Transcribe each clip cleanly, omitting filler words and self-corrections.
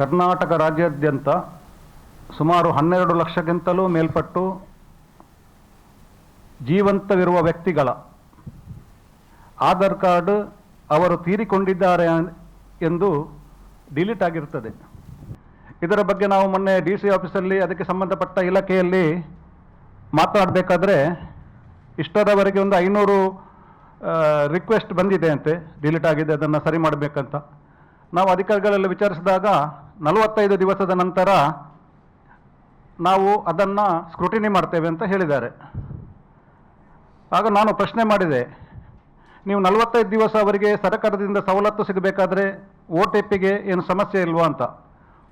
ಕರ್ನಾಟಕ ರಾಜ್ಯಾದ್ಯಂತ ಸುಮಾರು 12 ಲಕ್ಷಕ್ಕಿಂತಲೂ ಮೇಲ್ಪಟ್ಟು ಜೀವಂತವಿರುವ ವ್ಯಕ್ತಿಗಳ ಆಧಾರ್ ಕಾರ್ಡ್ ಅವರು ತೀರಿಕೊಂಡಿದ್ದಾರೆ ಎಂದು ಡಿಲೀಟ್ ಆಗಿರುತ್ತದೆ. ಇದರ ಬಗ್ಗೆ ನಾವು ಮೊನ್ನೆ DC ಆಫೀಸಲ್ಲಿ ಅದಕ್ಕೆ ಸಂಬಂಧಪಟ್ಟ ಇಲಾಖೆಯಲ್ಲಿ ಮಾತಾಡಬೇಕಾದ್ರೆ ಇಷ್ಟರವರೆಗೆ ಒಂದು 500 ರಿಕ್ವೆಸ್ಟ್ ಬಂದಿದೆ ಅಂತೆ, ಡಿಲೀಟ್ ಆಗಿದೆ, ಅದನ್ನು ಸರಿ ಮಾಡಬೇಕಂತ. ನಾವು ಅಧಿಕಾರಿಗಳೆಲ್ಲ ವಿಚಾರಿಸಿದಾಗ 45 ದಿವಸದ ನಂತರ ನಾವು ಅದನ್ನು ಸ್ಕ್ರೂಟಿನಿ ಮಾಡ್ತೇವೆ ಅಂತ ಹೇಳಿದ್ದಾರೆ. ಆಗ ನಾನು ಪ್ರಶ್ನೆ ಮಾಡಿದೆ, ನೀವು 45 ದಿವಸ ಅವರಿಗೆ ಸರ್ಕಾರದಿಂದ ಸವಲತ್ತು ಸಿಗಬೇಕಾದ್ರೆ OTPಗೆ ಏನು ಸಮಸ್ಯೆ ಇಲ್ವಾ ಅಂತ.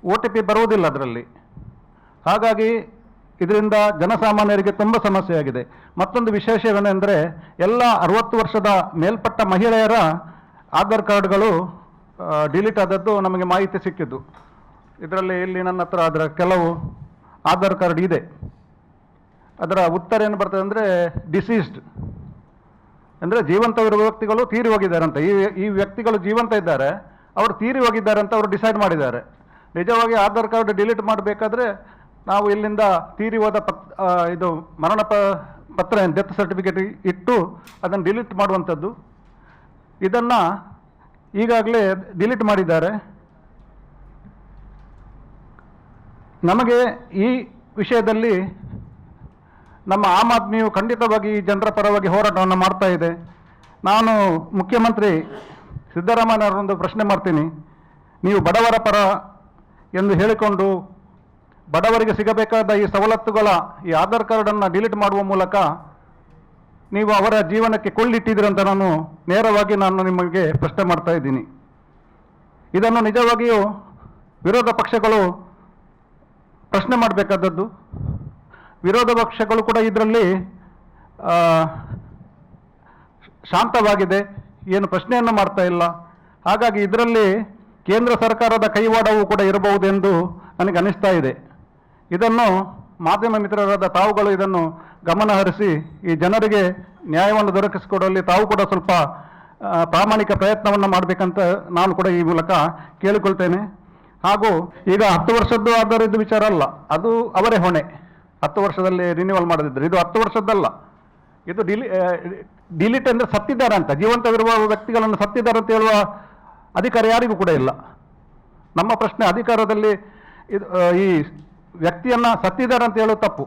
OTP ಬರುವುದಿಲ್ಲ ಅದರಲ್ಲಿ. ಹಾಗಾಗಿ ಇದರಿಂದ ಜನಸಾಮಾನ್ಯರಿಗೆ ತುಂಬ ಸಮಸ್ಯೆ ಆಗಿದೆ. ಮತ್ತೊಂದು ವಿಶೇಷವೇನೆಂದರೆ ಎಲ್ಲ 60 ವರ್ಷದ ಮೇಲ್ಪಟ್ಟ ಮಹಿಳೆಯರ ಆಧಾರ್ ಕಾರ್ಡ್ಗಳು ಡಿಲೀಟ್ ಆದದ್ದು ನಮಗೆ ಮಾಹಿತಿ ಸಿಕ್ಕಿದ್ದು. ಇದರಲ್ಲಿ ಇಲ್ಲಿ ನನ್ನ ಹತ್ರ ಅದರ ಕೆಲವು ಆಧಾರ್ ಕಾರ್ಡ್ ಇದೆ. ಅದರ ಉತ್ತರ ಏನು ಬರ್ತದೆ ಅಂದರೆ ಡಿಸೀಸ್ಡ್, ಅಂದರೆ ಜೀವಂತವಿರುವ ವ್ಯಕ್ತಿಗಳು ತೀರಿ ಹೋಗಿದ್ದಾರೆ ಅಂತ. ಈ ವ್ಯಕ್ತಿಗಳು ಜೀವಂತ ಇದ್ದಾರೆ, ಅವರು ತೀರಿ ಹೋಗಿದ್ದಾರೆ ಅಂತ ಅವರು ಡಿಸೈಡ್ ಮಾಡಿದ್ದಾರೆ. ನಿಜವಾಗಿ ಆಧಾರ್ ಕಾರ್ಡ್ ಡಿಲೀಟ್ ಮಾಡಬೇಕಾದ್ರೆ ನಾವು ಇಲ್ಲಿಂದ ತೀರಿ ಹೋದ ಇದು ಮರಣ ಪತ್ರ ಡೆತ್ ಸರ್ಟಿಫಿಕೇಟ್ ಇಟ್ಟು ಅದನ್ನು ಡಿಲೀಟ್ ಮಾಡುವಂಥದ್ದು. ಇದನ್ನು ಈಗಾಗಲೇ ಡಿಲೀಟ್ ಮಾಡಿದ್ದಾರೆ. ನಮಗೆ ಈ ವಿಷಯದಲ್ಲಿ ನಮ್ಮ ಆಮ್ ಆದ್ಮಿಯು ಖಂಡಿತವಾಗಿ ಜನರ ಪರವಾಗಿ ಹೋರಾಟವನ್ನು ಮಾಡ್ತಾ ಇದೆ. ನಾನು ಮುಖ್ಯಮಂತ್ರಿ ಸಿದ್ದರಾಮಯ್ಯನವರೊಂದು ಪ್ರಶ್ನೆ ಮಾಡ್ತೀನಿ. ನೀವು ಬಡವರ ಪರ ಎಂದು ಹೇಳಿಕೊಂಡು ಬಡವರಿಗೆ ಸಿಗಬೇಕಾದ ಈ ಸವಲತ್ತುಗಳ ಈ ಆಧಾರ್ ಕಾರ್ಡನ್ನು ಡಿಲೀಟ್ ಮಾಡುವ ಮೂಲಕ ನೀವು ಅವರ ಜೀವನಕ್ಕೆ ಕೊಳ್ಳಿಟ್ಟಿದ್ದೀರಂತ ನೇರವಾಗಿ ನಾನು ನಿಮಗೆ ಪ್ರಶ್ನೆ ಮಾಡ್ತಾ ಇದ್ದೀನಿ. ಇದನ್ನು ನಿಜವಾಗಿಯೂ ವಿರೋಧ ಪಕ್ಷಗಳು ಪ್ರಶ್ನೆ ಮಾಡಬೇಕಾದದ್ದು. ವಿರೋಧ ಪಕ್ಷಗಳು ಕೂಡ ಇದರಲ್ಲಿ ಶಾಂತವಾಗಿದೆ, ಏನು ಪ್ರಶ್ನೆಯನ್ನು ಮಾಡ್ತಾ ಇಲ್ಲ. ಹಾಗಾಗಿ ಇದರಲ್ಲಿ ಕೇಂದ್ರ ಸರ್ಕಾರದ ಕೈವಾಡವೂ ಕೂಡ ಇರಬಹುದೆಂದು ನನಗೆ ಅನಿಸ್ತಾ ಇದೆ. ಇದನ್ನು ಮಾಧ್ಯಮ ಮಿತ್ರರಾದ ತಾವುಗಳು ಇದನ್ನು ಗಮನಹರಿಸಿ ಈ ಜನರಿಗೆ ನ್ಯಾಯವನ್ನು ದೊರಕಿಸಿಕೊಡುವಲ್ಲಿ ತಾವು ಕೂಡ ಸ್ವಲ್ಪ ಪ್ರಾಮಾಣಿಕ ಪ್ರಯತ್ನವನ್ನು ಮಾಡಬೇಕಂತ ನಾನು ಕೂಡ ಈ ಮೂಲಕ ಕೇಳಿಕೊಳ್ತೇನೆ. ಹಾಗೂ ಈಗ 10 ವರ್ಷದ್ದು ಆಧಾರಿತ ವಿಚಾರ ಅಲ್ಲ, ಅದು ಅವರೇ ಹೊಣೆ. 10 ವರ್ಷದಲ್ಲಿ ರಿನ್ಯೂವಲ್ ಮಾಡದಿದ್ದರೆ ಇದು 10 ವರ್ಷದ್ದಲ್ಲ, ಇದು ಡಿಲೀಟ್ ಅಂದರೆ ಸತ್ತಿದ್ದಾರೆ ಅಂತ. ಜೀವಂತವಿರುವ ವ್ಯಕ್ತಿಗಳನ್ನು ಸತ್ತಿದ್ದಾರೆ ಅಂತ ಹೇಳುವ ಅಧಿಕಾರ ಯಾರಿಗೂ ಕೂಡ ಇಲ್ಲ. ನಮ್ಮ ಪ್ರಶ್ನೆ ಅಧಿಕಾರದಲ್ಲಿ ಇದು ಈ ವ್ಯಕ್ತಿಯನ್ನು ಸತ್ತಿದ್ದಾರೆ ಅಂತ ಹೇಳೋದು ತಪ್ಪು.